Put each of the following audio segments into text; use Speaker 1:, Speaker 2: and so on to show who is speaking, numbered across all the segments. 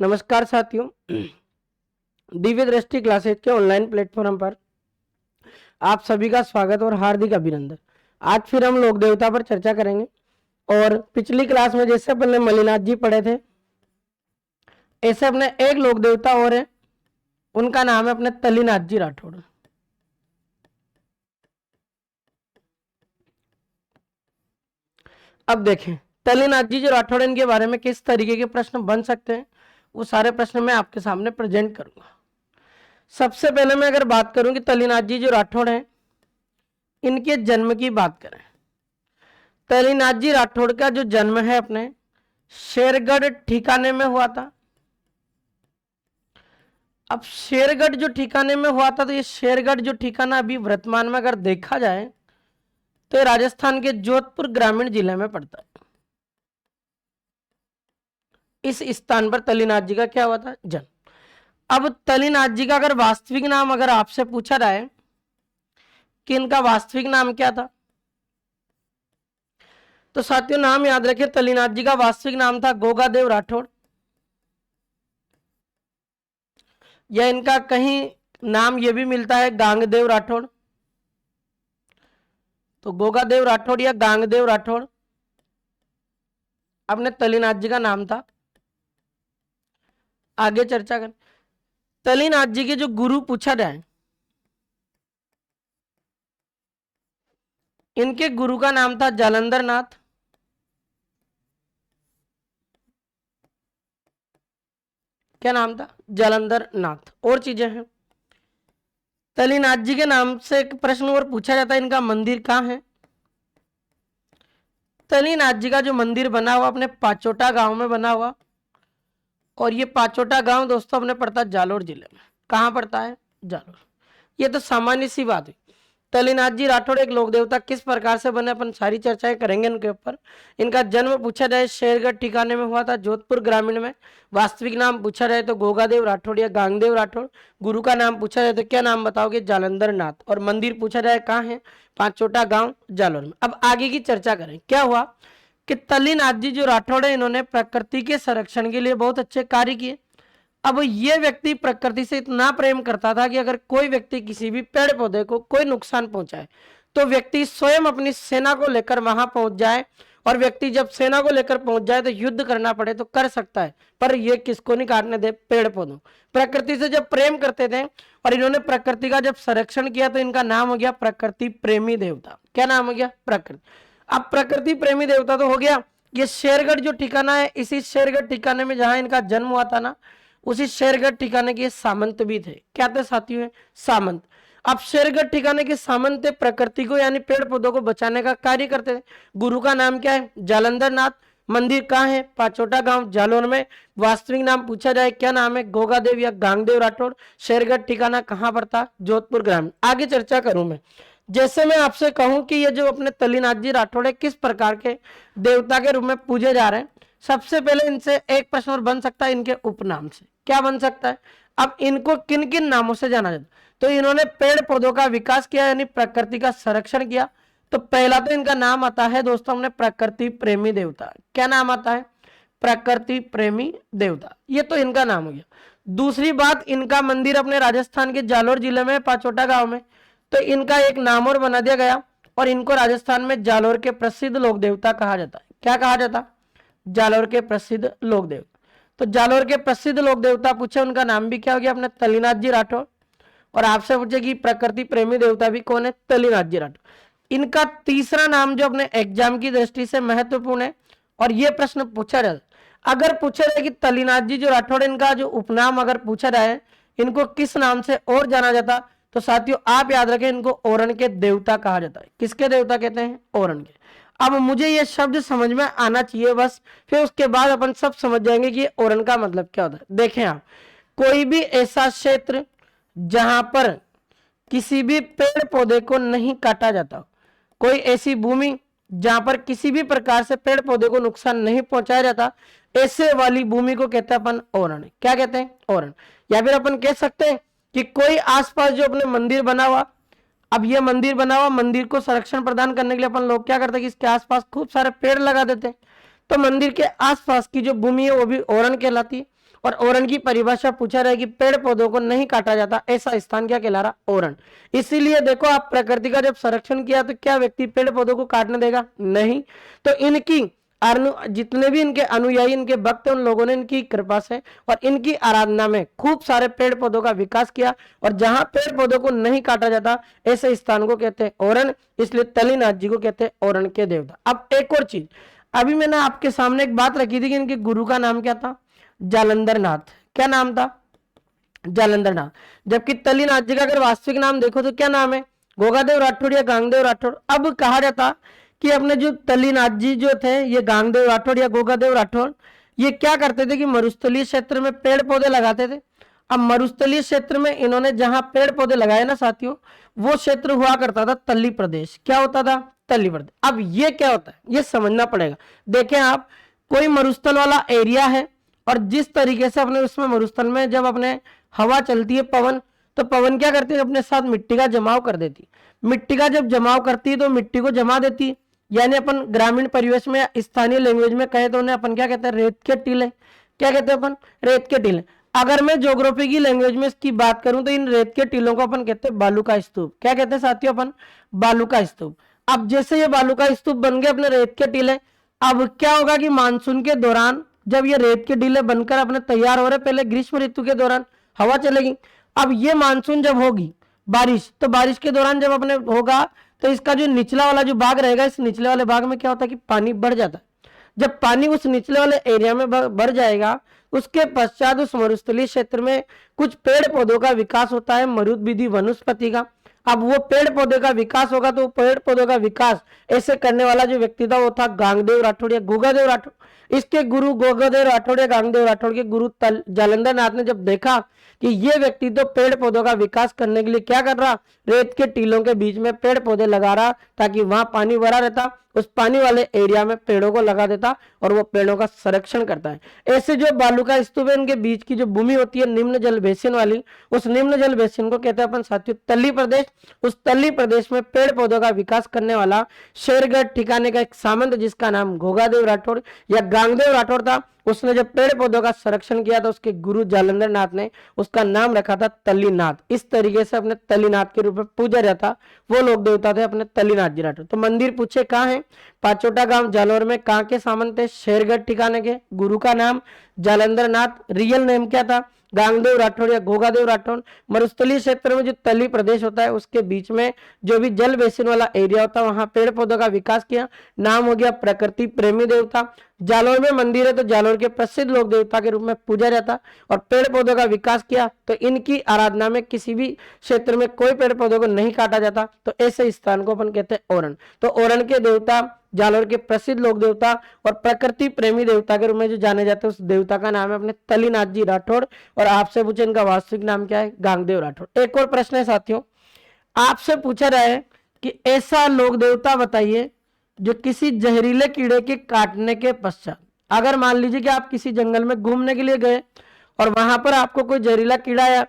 Speaker 1: नमस्कार साथियों, दिव्य दृष्टि क्लासेज के ऑनलाइन प्लेटफॉर्म पर आप सभी का स्वागत और हार्दिक अभिनंदन। आज फिर हम लोक देवता पर चर्चा करेंगे और पिछली क्लास में जैसे अपने मल्लिनाथ जी पढ़े थे ऐसे अपने एक लोक देवता और है, उनका नाम है अपने तल्लीनाथ जी राठौड़। अब देखें तल्लीनाथ जी जो राठौड़, इनके बारे में किस तरीके के प्रश्न बन सकते हैं वो सारे प्रश्न मैं आपके सामने प्रेजेंट करूंगा। सबसे पहले मैं अगर बात करूं कि तल्लीनाथ जी जो राठौड़ हैं, इनके जन्म की बात करें, तल्लीनाथ जी राठौड़ का जो जन्म है अपने शेरगढ़ ठिकाने में हुआ था। अब शेरगढ़ जो ठिकाने में हुआ था, तो ये शेरगढ़ जो ठिकाना अभी वर्तमान में अगर देखा जाए तो ये राजस्थान के जोधपुर ग्रामीण जिले में पड़ता है। इस स्थान पर तल्लीनाथ जी का क्या हुआ था? जन्म। अब तल्लीनाथ जी का अगर वास्तविक नाम अगर आपसे पूछा जाए कि इनका वास्तविक नाम क्या था, तो साथियों नाम याद रखें, तल्लीनाथ जी का वास्तविक नाम था गोगादेव राठौड़, या इनका कहीं नाम यह भी मिलता है गांगदेव राठौड़। तो गोगादेव राठौड़ या गांगदेव राठौड़ अपने तल्लीनाथ जी का नाम था। आगे चर्चा करें, तल्लीनाथ जी के जो गुरु पूछा जाए, इनके गुरु का नाम था जालंधर नाथ। क्या नाम था? जालंधर नाथ। और चीजें हैं, तल्लीनाथ जी के नाम से एक प्रश्न और पूछा जाता है, इनका मंदिर कहाँ है? तल्लीनाथ जी का जो मंदिर बना हुआ अपने पाचोटा गांव में बना हुआ, और ये पाचोटा गांव दोस्तों अपने पड़ता है जालोर जिले में। कहाँ पड़ता है? जालोर। ये तो सामान्य सी बात है। तल्लीनाथ जी राठौड़ एक लोक देवता किस प्रकार से बने, अपन सारी चर्चाएं करेंगे इनके ऊपर। इनका जन्म पूछा जाए शेरगढ़ ठिकाने में हुआ था, जोधपुर ग्रामीण में। वास्तविक नाम पूछा जाए तो गोगादेव राठौड़ या गांगदेव राठौड़। गुरु का नाम पूछा जाए तो क्या नाम बताओगे? जालंधर नाथ। और मंदिर पूछा जाए कहाँ है? पांचोटा गांव जालोर में। अब आगे की चर्चा करें। क्या हुआ कि तल्लीनाथ जी जो राठौड़ है, इन्होंने प्रकृति के संरक्षण के लिए बहुत अच्छे कार्य किए। अब ये व्यक्ति प्रकृति से इतना प्रेम करता था कि अगर कोई व्यक्ति किसी भी पेड़ पौधे को कोई नुकसान पहुंचाए तो व्यक्ति स्वयं अपनी सेना को लेकर वहां पहुंच जाए, और व्यक्ति जब सेना को लेकर पहुंच जाए तो युद्ध करना पड़े तो कर सकता है, पर ये किसको नहीं काटने दे? पेड़ पौधों। प्रकृति से जब प्रेम करते थे और इन्होंने प्रकृति का जब संरक्षण किया तो इनका नाम हो गया प्रकृति प्रेमी देवता। क्या नाम हो गया? प्रकृति। अब प्रकृति प्रेमी देवता तो हो गया। ये शेरगढ़ जो ठिकाना है, इसी शेरगढ़ ठिकाने में जहां इनका जन्म हुआ था ना, उसी शेरगढ़ ठिकाने के सामंत भी थे। क्या थे साथियों? सामंत। अब शेरगढ़ ठिकाने के सामंत प्रकृति को यानी पेड़ पौधों को बचाने का कार्य करते थे। गुरु का नाम क्या है? जालंधर नाथ। मंदिर कहाँ है? पाचोटा गांव जालोर में। वास्तविक नाम पूछा जाए क्या नाम है? गोगादेव या गांगदेव राठौड़। शेरगढ़ ठिकाना कहाँ पड़ता? जोधपुर ग्रामीण। आगे चर्चा करूं मैं। जैसे मैं आपसे कहूं कि ये जो अपने तल्लीनाथ जी राठौड़ है किस प्रकार के देवता के रूप में पूजे जा रहे हैं, सबसे पहले इनसे एक प्रश्न और बन सकता है, इनके उपनाम से। क्या बन सकता है? अब इनको किन किन नामों से जाना जाता? तो इन्होंने पेड़ पौधों का विकास किया यानी प्रकृति का संरक्षण किया। तो पहला तो इनका नाम आता है दोस्तों हमने प्रकृति प्रेमी देवता। क्या नाम आता है? प्रकृति प्रेमी देवता। ये तो इनका नाम हो गया। दूसरी बात, इनका मंदिर अपने राजस्थान के जालोर जिले में पाचोटा गांव में, तो इनका एक नाम और बना दिया गया, और इनको राजस्थान में जालोर के प्रसिद्ध लोक देवता कहा जाता है। क्या कहा जाता? जालोर के प्रसिद्ध लोक देवता। तो जालोर के प्रसिद्ध लोक देवता पूछे, उनका नाम भी क्या हो गया? अपने तल्लीनाथ जी राठौड़। और आपसे पूछे कि प्रकृति प्रेमी देवता भी कौन है? तल्लीनाथ जी राठौड़। इनका तीसरा नाम जो अपने एग्जाम की दृष्टि से महत्वपूर्ण है, और यह प्रश्न पूछा जाए, अगर पूछा जाए कि तल्लीनाथ जी जो राठौड़, इनका जो उपनाम अगर पूछा जाए इनको किस नाम से और जाना जाता, तो साथियों आप याद रखें, इनको ओरण के देवता कहा जाता है। किसके देवता कहते हैं? ओरण के। अब मुझे ये शब्द समझ में आना चाहिए बस, फिर उसके बाद अपन सब समझ जाएंगे कि ओरण का मतलब क्या होता है। देखें आप, कोई भी ऐसा क्षेत्र जहां पर किसी भी पेड़ पौधे को नहीं काटा जाता, कोई ऐसी भूमि जहां पर किसी भी प्रकार से पेड़ पौधे को नुकसान नहीं पहुंचाया जाता, ऐसे वाली भूमि को कहते हैं अपन ओरण। क्या कहते हैं? ओरण। या फिर अपन कह सकते हैं कि कोई आसपास जो अपने मंदिर बना हुआ, अब ये मंदिर बना हुआ, मंदिर को संरक्षण प्रदान करने के लिए अपन लोग क्या करते हैं कि इसके आसपास खूब सारे पेड़ लगा देते हैं, तो मंदिर के आसपास की जो भूमि है वो भी ओरण कहलाती है। और ओरण की परिभाषा पूछा रहा है कि पेड़ पौधों को नहीं काटा जाता, ऐसा स्थान क्या कहला रहा? ओरण। इसीलिए देखो आप प्रकृति का जब संरक्षण किया तो क्या व्यक्ति पेड़ पौधों को काटने देगा? नहीं। तो इनकी जितने भी इनके अनुयायी, इनके भक्त, उन लोगों ने इनकी कृपा से और इनकी आराधना में खूब सारे पेड़ पौधों का विकास किया, और जहां पेड़ पौधों को नहीं काटा जाता ऐसे स्थान को कहते हैं ओरण, इसलिए तलीनाथ जी को कहते हैं ओरण के देवता। अब एक और चीज, अभी मैंने आपके सामने एक बात रखी थी कि इनके गुरु का नाम क्या था? जालंधर नाथ। क्या नाम था? जालंधर नाथ। जबकि तलीनाथ जी का अगर वास्तविक नाम देखो तो क्या नाम है? गोगादेव राठौड़ या गांगदेव राठौड़। अब कहा जाता कि अपने जो तलीनाथ जी जो थे, ये गांगदेव राठौड़ या गोगादेव राठौड़, ये क्या करते थे कि मरुस्थलीय क्षेत्र में पेड़ पौधे लगाते थे। अब मरुस्थलीय क्षेत्र में इन्होंने जहां पेड़ पौधे लगाए ना साथियों, वो क्षेत्र हुआ करता था तल्ली प्रदेश। क्या होता था? तल्ली प्रदेश। अब ये क्या होता है ये समझना पड़ेगा। देखें आप, कोई मरुस्थल वाला एरिया है, और जिस तरीके से अपने उसमें मरुस्थल में जब अपने हवा चलती है, पवन, तो पवन क्या करती है? अपने साथ मिट्टी का जमाव कर देती। मिट्टी का जब जमाव करती है तो मिट्टी को जमा देती, यानी अपन ग्रामीण परिवेश में स्थानीय लैंग्वेज में कहे तो उन्हें अपन क्या कहते हैं? रेत के टीले। क्या कहते हैं अपन? रेत के टीले। अगर मैं ज्योग्राफी की लैंग्वेज में इसकी बात करूं तो इन रेत के टीलों को अपन कहते हैं बालू का स्तूप। क्या कहते हैं साथियों? अपन बालू का स्तूप। अब जैसे ये बालू का स्तूप बन गए अपने रेत के टीले, अब क्या होगा कि मानसून के दौरान जब ये रेत के टीले बनकर अपने तैयार हो रहे, पहले ग्रीष्म ऋतु के दौरान हवा चलेगी, अब ये मानसून जब होगी बारिश, तो बारिश के दौरान जब अपने होगा तो इसका जो निचला वाला जो भाग रहेगा, इस निचले वाले भाग में क्या होता है कि पानी बढ़ जाता है। जब पानी उस निचले वाले एरिया में बढ़ जाएगा, उसके पश्चात उस मरुस्थलीय क्षेत्र में कुछ पेड़ पौधों का विकास होता है, मरुद्भिदी वनस्पति का। अब वो पेड़ पौधे का विकास होगा, तो पेड़ पौधों का विकास ऐसे करने वाला जो व्यक्ति था वो था गांगदेव राठौड़ या गोगादेव राठौड़। इसके गुरु गोगादेव राठौड़ या गांगदेव राठौड़ के गुरु जालंधर नाथ ने जब देखा कि ये व्यक्ति तो पेड़ पौधों का विकास करने के लिए क्या कर रहा, रेत के टीलों के बीच में पेड़ पौधे लगा रहा, ताकि वहां पानी भरा रहता, उस पानी वाले एरिया में पेड़ों को लगा देता और वो पेड़ों का संरक्षण करता है। ऐसे जो बालू का स्तूप है, इनके बीच की जो भूमि होती है निम्न जल बेसिन वाली, उस निम्न जल बेसिन को कहते हैं अपन साथियों तल्ली प्रदेश। उस तल्ली प्रदेश में पेड़ पौधों का विकास करने वाला शेरगढ़ ठिकाने का एक सामंत जिसका नाम गोगादेव राठौड़ या गांगदेव राठौड़ था, उसने जब पेड़ पौधों का संरक्षण किया तो उसके गुरु जालंधर नाथ ने उसका नाम रखा था तल्लीनाथ। इस तरीके से अपने तल्लीनाथ के रूप में पूजा जाता वो लोग देवता थे अपने तल्लीनाथ जी राठौड़। तो मंदिर पूछे कहाँ है? पाचोटा गांव जालौर में। कहाँ के सामंत थे? शेरगढ़ ठिकाने के। गुरु का नाम जालंधर नाथ। रियल नेम क्या था? गांगदेव राठौड़ या गोगादेव राठौड़। मरुस्थलीय क्षेत्र में जो तली प्रदेश होता है उसके बीच में जो भी जल बेसिन वाला एरिया होता है वहां पेड़ पौधों का विकास किया। नाम हो गया प्रकृति प्रेमी देवता। जालौर में मंदिर है तो जालौर के प्रसिद्ध लोक देवता के रूप में पूजा जाता और पेड़ पौधों का विकास किया। तो इनकी आराधना में किसी भी क्षेत्र में कोई पेड़ पौधों को नहीं काटा जाता, तो ऐसे स्थान को अपन कहते हैं ओरण। तो ओरण के देवता जालौर के प्रसिद्ध लोक देवता और प्रकृति प्रेमी देवता के रूप में जो जाने जाते हैं उस देवता का नाम है अपने तलीनाथ जी राठौड़। और आपसे पूछे इनका वास्तविक नाम क्या है? गांगदेव राठौड़। एक और प्रश्न है साथियों, आपसे पूछा रहा है कि ऐसा लोक देवता बताइए जो किसी जहरीले कीड़े के काटने के पश्चात, अगर मान लीजिए कि आप किसी जंगल में घूमने के लिए गए और वहां पर आपको कोई जहरीला कीड़ा या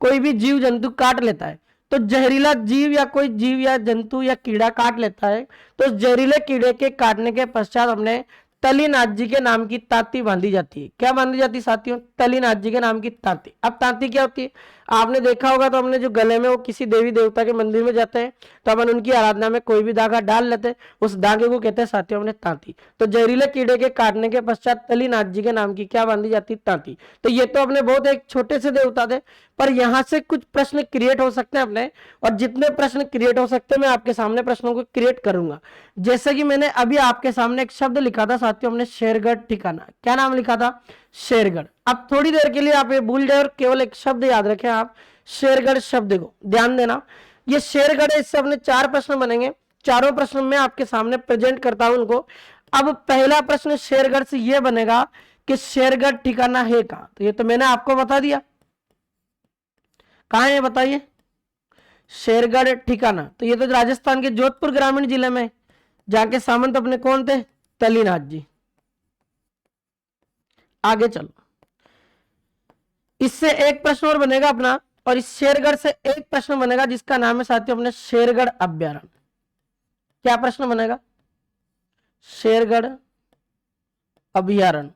Speaker 1: कोई भी जीव जंतु काट लेता है, तो जहरीला जीव या कोई जीव या जंतु या कीड़ा काट लेता है तो उस जहरीले कीड़े के काटने के पश्चात हमने तलीनाथ जी के नाम की तांती बांधी जाती है। क्या बांधी जाती है साथियों? तलीनाथ जी के नाम की तांती। अब तांती क्या होती है? आपने देखा होगा तो हमने जो गले में वो किसी देवी देवता के मंदिर में जाते हैं तो अपन उनकी आराधना में कोई भी धागा डाल लेते हैं, उस धागे को कहते हैं साथियों हमने तांती। तो जहरीले कीड़े के काटने के पश्चात तलीनाथ जी के नाम की क्या बांधी जाती है? तांती। तो ये तो अपने बहुत एक छोटे से देवता थे, पर यहाँ से कुछ प्रश्न क्रिएट हो सकते हैं अपने, और जितने प्रश्न क्रिएट हो सकते हैं मैं आपके सामने प्रश्नों को क्रिएट करूंगा। जैसे कि मैंने अभी आपके सामने एक शब्द लिखा था साथियों, हमने शेरगढ़ ठिकाना। क्या नाम लिखा था? शेरगढ़। अब थोड़ी देर के लिए आप ये भूल जाए और केवल एक शब्द याद रखें आप, शेरगढ़ शब्द को ध्यान देना। ये शेरगढ़ है, इससे अपने 4 प्रश्न बनेंगे। चारों प्रश्न मैं आपके सामने प्रेजेंट करता हूं उनको। अब पहला प्रश्न शेरगढ़ से यह बनेगा कि शेरगढ़ ठिकाना है कहां? तो ये तो मैंने आपको बता दिया, कहां है बताइए? शेरगढ़ ठिकाना। तो ये तो राजस्थान के जोधपुर ग्रामीण जिले में, जहां के सामंत अपने कौन थे? तलीनाथ जी। आगे चलो, इससे एक प्रश्न और बनेगा अपना, और इस शेरगढ़ से एक प्रश्न बनेगा जिसका नाम है साथियों अपने शेरगढ़ अभ्यारण्य। क्या प्रश्न बनेगा? शेरगढ़ अभ्यारण्य।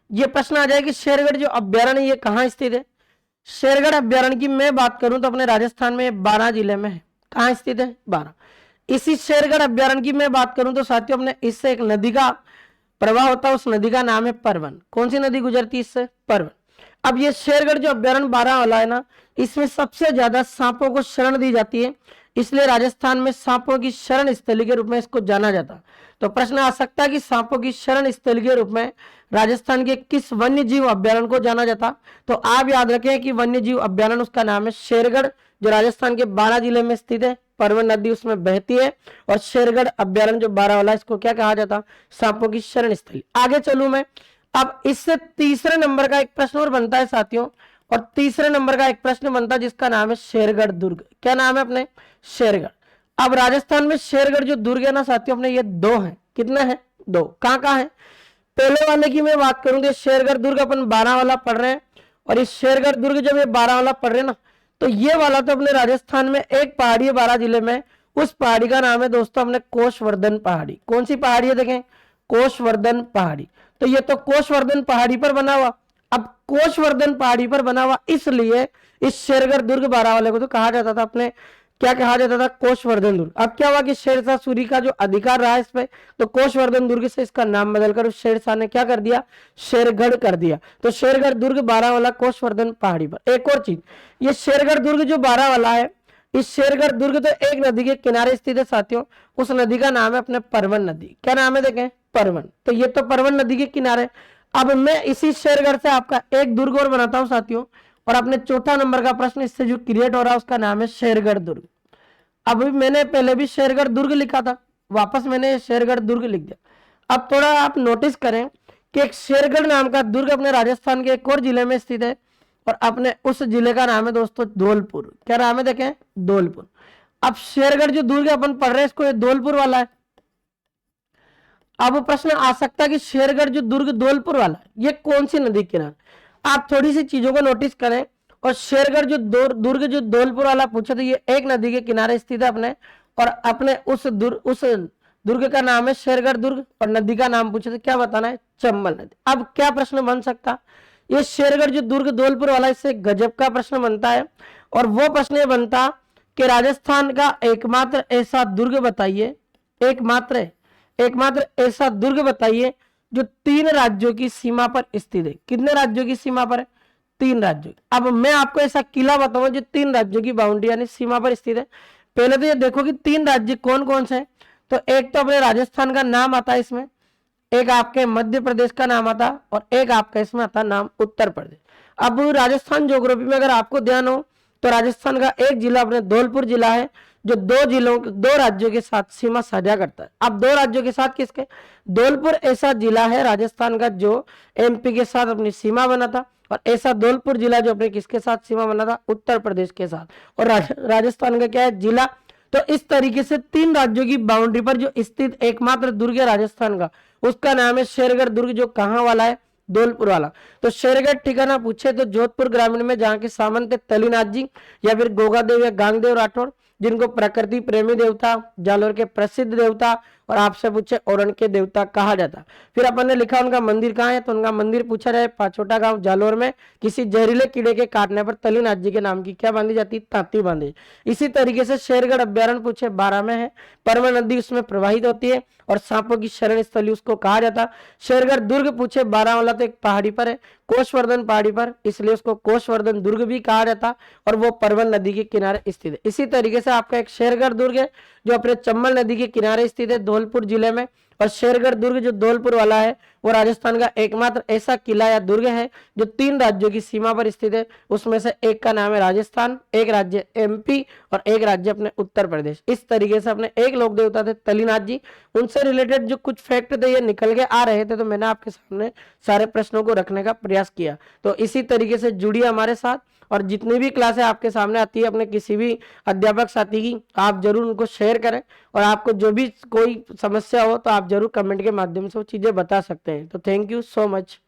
Speaker 1: ये प्रश्न आ जाए कि शेरगढ़ जो अभ्यारण्य ये कहाँ स्थित है। शेरगढ़ अभ्यारण्य की मैं बात करूं तो अपने राजस्थान में 12 जिले में है। कहाँ स्थित है? 12। इसी शेरगढ़ अभ्यारण्य की मैं बात करूं तो साथियों अपने इससे एक नदी का प्रवाह होता है, उस नदी का नाम है परवन। कौन सी नदी गुजरती है इससे? परवन। अब ये शेरगढ़ जो अभ्यारण्य 12 वाला है ना, इसमें सबसे ज्यादा सांपों को शरण दी जाती है, इसलिए राजस्थान में सांपों की शरण स्थली के रूप में इसको जाना जाता। तो प्रश्न आ सकता है कि सांपों की शरण स्थली के रूप में राजस्थान के किस वन्य जीव अभ्यारण्य को जाना जाता। तो आप याद रखें कि वन्य जीव अभ्यारण्य उसका नाम है शेरगढ़, जो राजस्थान के 12 जिले में स्थित है। परवन नदी उसमें बहती है और शेरगढ़ अभ्यारण्य जो 12 वाला, इसको क्या कहा जाता? सांपों की शरण स्थली। आगे चलूं मैं। अब इससे तीसरे नंबर का एक प्रश्न और बनता है साथियों, और तीसरे नंबर का एक प्रश्न बनता है जिसका नाम है शेरगढ़ दुर्ग। क्या नाम है अपने? शेरगढ़। अब राजस्थान में शेरगढ़ जो दुर्ग है ना साथियों अपने, ये 2 हैं। कितने हैं? 2। कहाँ कहाँ है? पहले वाले की मैं बात करूंगी, शेरगढ़ दुर्ग अपन 12 वाला पढ़ रहे हैं, और इस शेरगढ़ दुर्ग जब ये 12 वाला पढ़ रहे हैं ना, तो ये वाला तो अपने राजस्थान में एक पहाड़ी है 12 जिले में, उस पहाड़ी का नाम है दोस्तों अपने कोषवर्धन पहाड़ी। कौन सी पहाड़ी है? देखें, कोषवर्धन पहाड़ी। तो ये तो कोषवर्धन पहाड़ी पर बना हुआ। अब कोषवर्धन पहाड़ी पर बना हुआ, इसलिए इस शेरगढ़ दुर्ग 12 वाले को तो कहा जाता था अपने, क्या कहा जाता था? कोषवर्धन दुर्ग। अब क्या हुआ कि शेरशाह सूरी का जो अधिकार रहा इस पे, तो कोषवर्धन दुर्ग से इसका नाम बदलकर उस शेरशाह ने क्या कर दिया? शेरगढ़ कर दिया। तो शेरगढ़ दुर्ग 12 वाला कोषवर्धन पहाड़ी पर। एक और चीज, ये शेरगढ़ दुर्ग जो 12 वाला है, इस शेरगढ़ दुर्ग तो एक नदी के किनारे स्थित है साथियों, उस नदी का नाम है अपने परवन नदी। क्या नाम है? देखें, परवन। तो ये तो परवन नदी के किनारे। अब मैं इसी शेरगढ़ से आपका एक दुर्ग और बनाता हूं साथियों, और अपने चौथा नंबर का प्रश्न इससे जो क्रिएट हो रहा है उसका नाम है शेरगढ़ दुर्ग। अब मैंने पहले भी शेरगढ़ दुर्ग लिखा था, वापस मैंने शेरगढ़ दुर्ग लिख दिया। अब थोड़ा आप नोटिस करें कि एक शेरगढ़ नाम का दुर्ग अपने राजस्थान के एक और जिले में स्थित है, और अपने उस जिले का नाम है दोस्तों धौलपुर। क्या नाम है? देखें, धौलपुर। अब शेरगढ़ जो दुर्ग अपन पढ़ रहे हैं इसको, ये धौलपुर वाला है। अब प्रश्न आ सकता है कि शेरगढ़ जो दुर्ग धौलपुर वाला है, ये कौन सी नदी किनारे? आप थोड़ी सी चीजों को नोटिस करें, और शेरगढ़ जो दुर्ग जो धौलपुर वाला पूछा, तो ये एक नदी के किनारे स्थित है अपने, और अपने उस दुर्ग का नाम है शेरगढ़ दुर्ग, और नदी का नाम पूछे तो क्या बताना है? चंबल नदी। अब क्या प्रश्न बन सकता? ये शेरगढ़ जो दुर्ग धौलपुर वाला, इससे गजब का प्रश्न बनता है, और वो प्रश्न ये बनता कि राजस्थान का एकमात्र ऐसा दुर्ग बताइए, एकमात्र ऐसा दुर्ग बताइए जो 3 राज्यों की सीमा पर स्थित है। कितने राज्यों की सीमा पर है? 3 राज्यों। अब मैं आपको ऐसा किला बताऊंगा जो 3 राज्यों की बाउंड्री यानी सीमा पर स्थित है। पहले तो ये देखो कि 3 राज्य कौन कौन से हैं। तो एक तो अपने राजस्थान का नाम आता है इसमें, एक आपके मध्य प्रदेश का नाम आता, और एक आपका इसमें आता नाम उत्तर प्रदेश। अब राजस्थान ज्योग्राफी में अगर आपको ध्यान हो तो राजस्थान का एक जिला अपने धौलपुर जिला है, जो 2 राज्यों के साथ सीमा साझा करता है। अब 2 राज्यों के साथ किसके? धौलपुर ऐसा जिला है राजस्थान का जो एमपी के साथ अपनी सीमा बना था, और ऐसा धौलपुर जिला जो अपने किसके साथ सीमा बना था? उत्तर प्रदेश के साथ। और राजस्थान का क्या है? जिला। तो इस तरीके से 3 राज्यों की बाउंड्री पर जो स्थित एकमात्र दुर्ग है राजस्थान का, उसका नाम है शेरगढ़ दुर्ग, जो कहां वाला है? धौलपुर वाला। तो शेरगढ़ ठिकाना पूछे तो जोधपुर ग्रामीण में, जहां के सामंत तलीनाथ जी या फिर गोगादेव या गांगदेव राठौर, जिनको प्रकृति प्रेमी देवता, जालोर के प्रसिद्ध देवता, और आपसे पूछे औरण के देवता कहा जाता। फिर अपन ने लिखा उनका मंदिर कहाँ है, तो उनका मंदिर पूछा जाए पाचोटा गांव जालोर में, किसी जहरीले कीड़े के काटने पर तलीनाथ जी के नाम की क्या बांधी जाती? तांती बांधी। इसी तरीके से शेरगढ़ अभ्यारण्य पूछे 12 में है, परवन नदी उसमें प्रवाहित होती है, और सांपों की शरण स्थली उसको कहा जाता। शेरगढ़ दुर्ग पूछे 12 वाला तो एक पहाड़ी पर है, कोषवर्धन पहाड़ी पर, इसलिए उसको कोषवर्धन दुर्ग भी कहा जाता, और वो परवन नदी के किनारे स्थित है। इसी तरीके से आपका एक शेरगढ़ दुर्ग है जो अपने चंबल नदी के किनारे स्थित है धौलपुर जिले में, और शेरगढ़ दुर्ग जो धौलपुर वाला है वो राजस्थान का एकमात्र ऐसा किला या दुर्ग है जो 3 राज्यों की सीमा पर स्थित है। उसमें से एक का नाम है राजस्थान, एक राज्य एमपी, और एक राज्य अपने उत्तर प्रदेश। इस तरीके से अपने एक लोक देवता थे तलीनाथ जी, उनसे रिलेटेड जो कुछ फैक्ट थे ये निकल के आ रहे थे, तो मैंने आपके सामने सारे प्रश्नों को रखने का प्रयास किया। तो इसी तरीके से जुड़िए हमारे साथ, और जितनी भी क्लासें आपके सामने आती है अपने किसी भी अध्यापक साथी की, आप जरूर उनको शेयर करें, और आपको जो भी कोई समस्या हो तो आप जरूर कमेंट के माध्यम से वो चीजें बता सकते हैं। तो थैंक यू सो मच।